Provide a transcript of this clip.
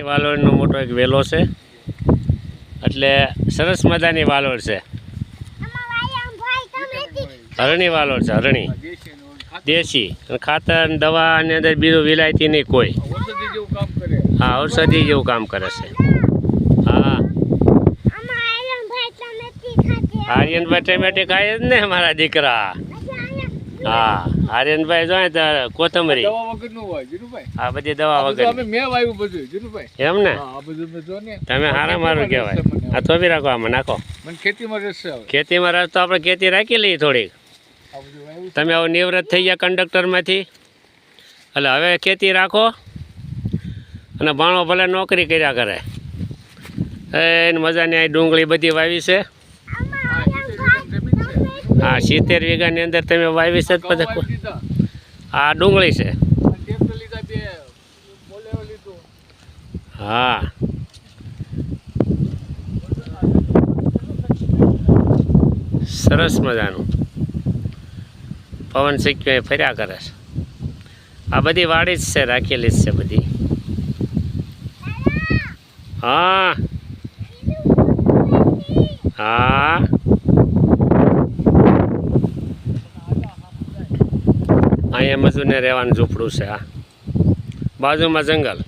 વાલોડનો મોટો એક વેલો છે, એટલે સરસ મજાની વાલોડ છે. હરણી વાલોડ છે, હરણી દેશી ખાતર દવા ની અંદર બીજું વિલાયતી નહીં કોઈ. હા, ઔષધિ જેવું કામ કરે છે. હા, આર્યનભાઈ ટમેટી ખાય જ ને મારા દીકરા. હા, આર્યનભાઈ જોઈએ તો કોથમરી આ બધી દવા વગર એમ ને. તમે હારા મારું કહેવાય. આ થોભી રાખો, આમાં નાખો. ખેતીમાં રસ તો આપણે ખેતી રાખી લઈએ થોડીક. તમે હવે નિવૃત્ત થઈ ગયા કંડક્ટરમાંથી, એટલે હવે ખેતી રાખો અને ભાણો ભલે નોકરી કર્યા કરે. એને મજાની આ ડુંગળી બધી વાવી છે. હા, 70 વીઘાની અંદર તમે વાવી છે. પછી આ ડુંગળી છે. હા, સરસ મજાનું પવન શીખ્યો ફર્યા કરે છે. આ બધી વાડી જ છે, રાખેલી જ છે બધી. હા હા, અહીંયા મજૂરને રહેવાનું ઝૂંપડું છે. આ બાજુમાં જંગલ.